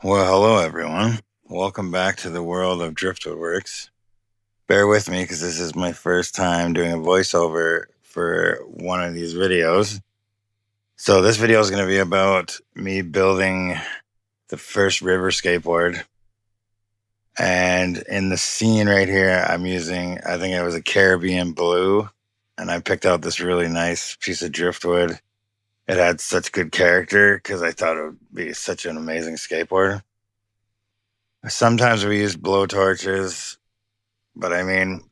Well, hello everyone. Welcome back to the World of Driftwood Works. Bear with me because this is my first time doing a voiceover for one of these videos. So this video is going to be about me building the first river skateboard. And in the scene right here, I'm using, I think it was a Caribbean blue, and I picked out this really nice piece of driftwood. It had such good character because I thought it would be such an amazing skateboard. Sometimes we use blow torches, but I mean,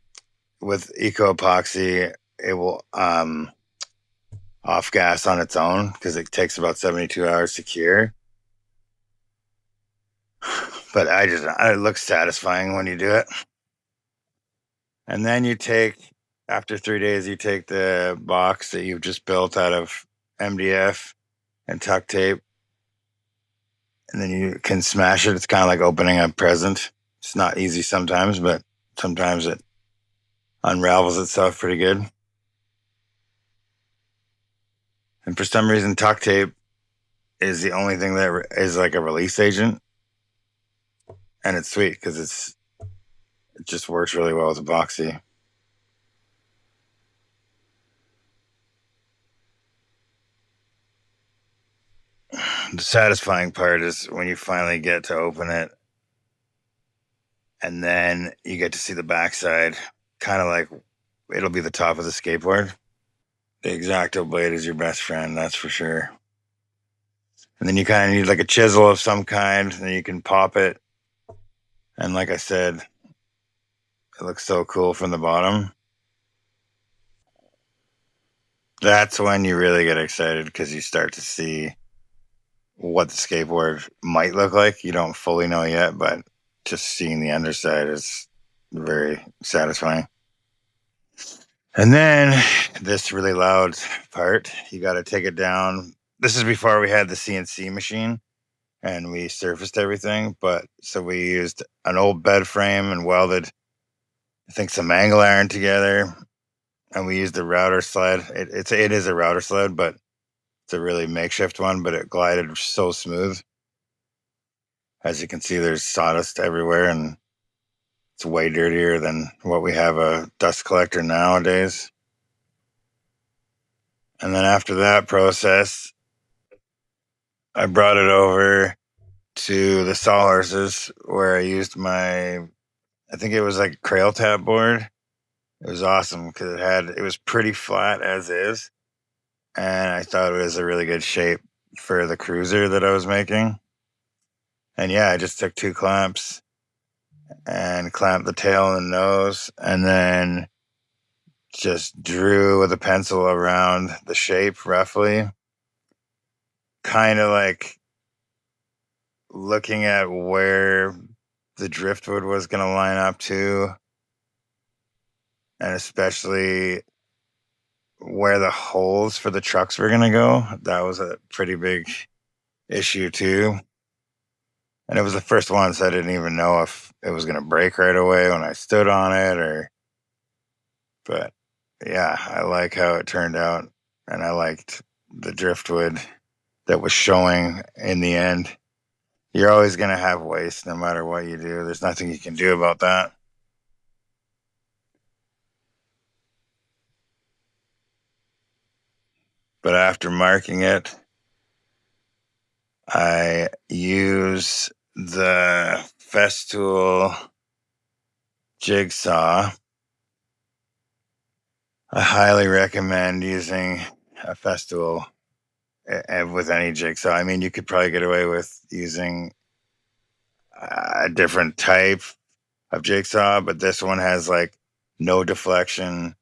with Eco Epoxy, it will off gas on its own because it takes about 72 hours to cure. But it looks satisfying when you do it. And then after 3 days, you take the box that you've just built out of MDF and tuck tape, and then you can smash it. It's kind of like opening a present. It's not easy sometimes, but sometimes it unravels itself pretty good. And for some reason, tuck tape is the only thing that is like a release agent, and it's sweet because it just works really well with epoxy. The satisfying part is when you finally get to open it, and then you get to see the backside, kind of like it'll be the top of the skateboard. The X-Acto blade is your best friend, that's for sure. And then you kind of need like a chisel of some kind, and then you can pop it. And like I said, it looks so cool from the bottom. That's when you really get excited because you start to see what the skateboard might look like. You don't fully know yet, but just seeing the underside is very satisfying. And then this really loud part, you got to take it down. This is before we had the CNC machine and we surfaced everything. But so we used an old bed frame and welded, I think, some angle iron together. And we used the router sled. It is a router sled, but it's a really makeshift one, but it glided so smooth. As you can see, there's sawdust everywhere, and it's way dirtier than what we have a dust collector nowadays. And then after that process, I brought it over to the sawhorses where I used I think it was like Crail Tab board. It was awesome because it was pretty flat as is. And I thought it was a really good shape for the cruiser that I was making. And yeah, I just took 2 clamps and clamped the tail and the nose, and then just drew with a pencil around the shape roughly, kind of like looking at where the driftwood was going to line up to, and especially where the holes for the trucks were going to go. That was a pretty big issue too. And it was the first one, so I didn't even know if it was going to break right away when I stood on it but yeah, I like how it turned out, and I liked the driftwood that was showing in the end. You're always going to have waste no matter what you do. There's nothing you can do about that. But after marking it, I use the Festool jigsaw. I highly recommend using a Festool with any jigsaw. I mean, you could probably get away with using a different type of jigsaw, but this one has like no deflection.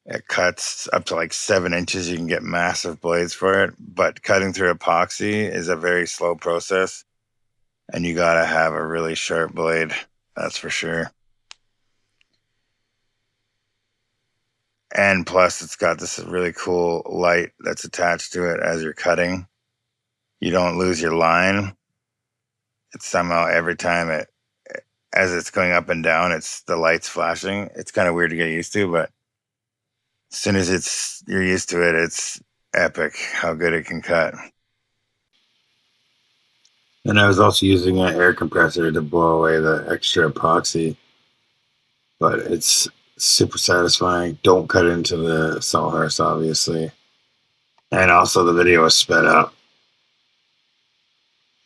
It cuts up to like 7 inches. You can get massive blades for it, but cutting through epoxy is a very slow process, and you got to have a really sharp blade. That's for sure. And plus, it's got this really cool light that's attached to it as you're cutting. You don't lose your line. It's somehow every time as it's going up and down, the light's flashing. It's kind of weird to get used to, but as soon as you're used to it, it's epic how good it can cut. And I was also using an air compressor to blow away the extra epoxy, but it's super satisfying. Don't cut into the sawhorse, obviously. And also the video is sped up.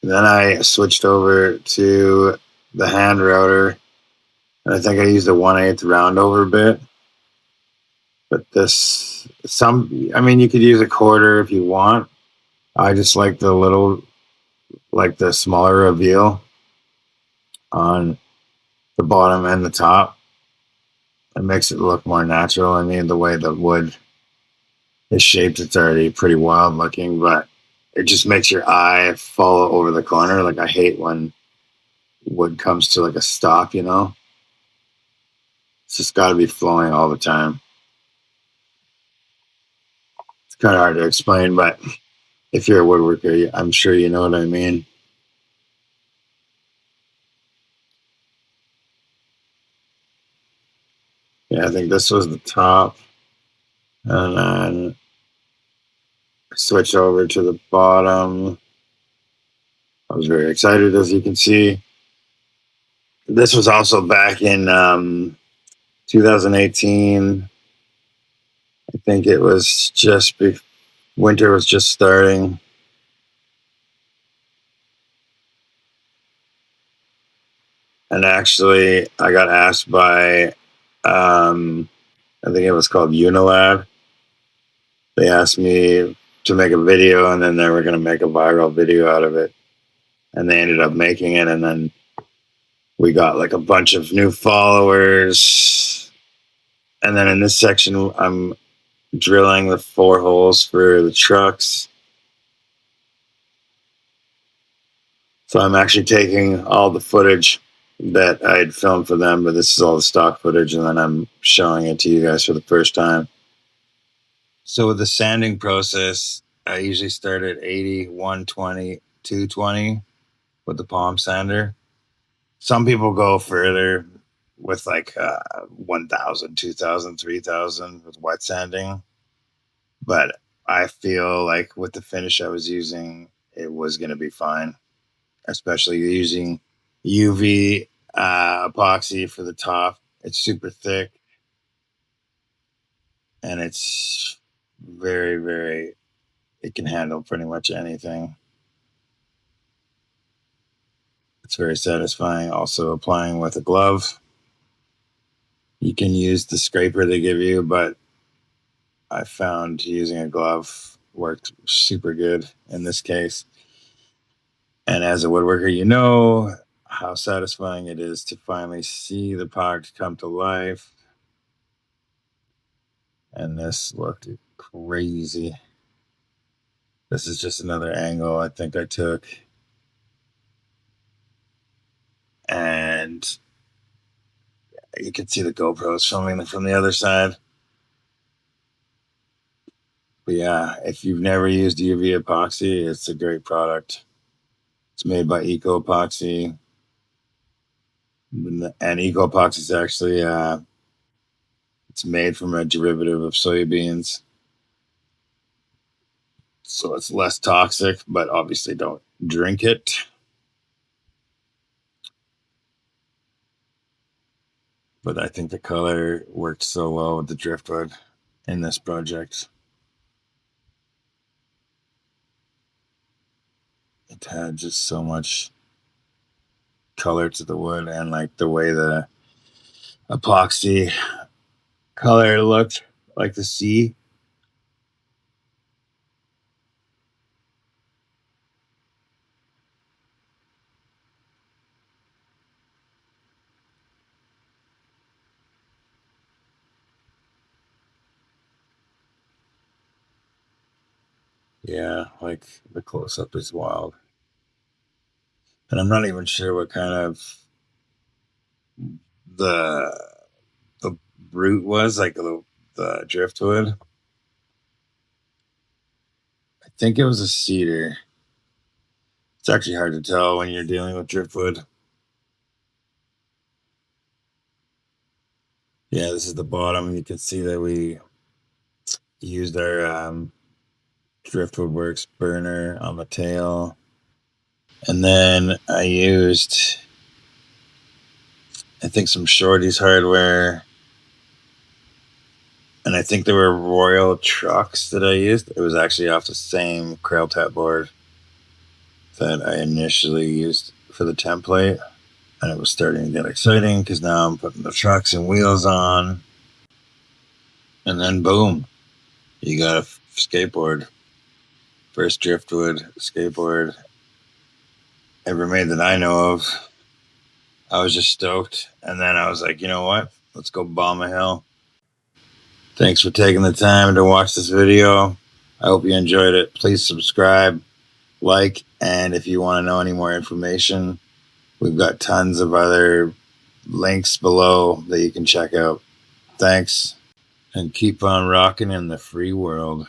Then I switched over to the hand router, and I think I used a 1/8 round over bit. But I mean, you could use a quarter if you want. I just like the smaller reveal on the bottom and the top. It makes it look more natural. I mean, the way the wood is shaped, it's already pretty wild looking, but it just makes your eye follow over the corner. Like, I hate when wood comes to like a stop. It's just got to be flowing all the time. It's kind of hard to explain, but if you're a woodworker, I'm sure you know what I mean. Yeah, I think this was the top. And then switch over to the bottom. I was very excited, as you can see. This was also back in 2018. I think it was winter was just starting. And actually, I got asked by, I think it was called Unilab. They asked me to make a video, and then they were going to make a viral video out of it. And they ended up making it. And then we got like a bunch of new followers. And then in this section, I'm drilling the 4 holes for the trucks. So I'm actually taking all the footage that I had filmed for them, but this is all the stock footage, and then I'm showing it to you guys for the first time. So with the sanding process, I usually start at 80, 120, 220 with the palm sander. Some people go further with like 1,000, 2,000, 3,000 with wet sanding. But I feel like with the finish I was using, it was going to be fine, especially using UV epoxy for the top. It's super thick, and it's very, very, it can handle pretty much anything. It's very satisfying. Also, applying with a glove. You can use the scraper they give you, but I found using a glove worked super good in this case. And as a woodworker, you know how satisfying it is to finally see the product come to life. And this looked crazy. This is just another angle I think I took. And you can see the GoPros filming from the other side. But yeah, if you've never used UV epoxy, it's a great product. It's made by Eco Epoxy. And Eco Epoxy is actually it's made from a derivative of soybeans. So it's less toxic, but obviously don't drink it. But I think the color worked so well with the driftwood in this project. It had just so much color to the wood, and like the way the epoxy color looked like the sea. Yeah, like the close up is wild. And I'm not even sure what kind of the the root was, like the driftwood. I think it was a cedar. It's actually hard to tell when you're dealing with driftwood. Yeah, this is the bottom. You can see that we used our Driftwood Works burner on the tail. And then I used, I think, some Shorty's hardware. And I think there were Royal trucks that I used. It was actually off the same Crail Tap board that I initially used for the template. And it was starting to get exciting because now I'm putting the trucks and wheels on. And then boom, you got a skateboard. First Driftwood skateboard ever made that I know of. I was just stoked. And then I was like, you know what? Let's go bomb a hill. Thanks for taking the time to watch this video. I hope you enjoyed it. Please subscribe, like, and if you want to know any more information, we've got tons of other links below that you can check out. Thanks, and keep on rocking in the free world.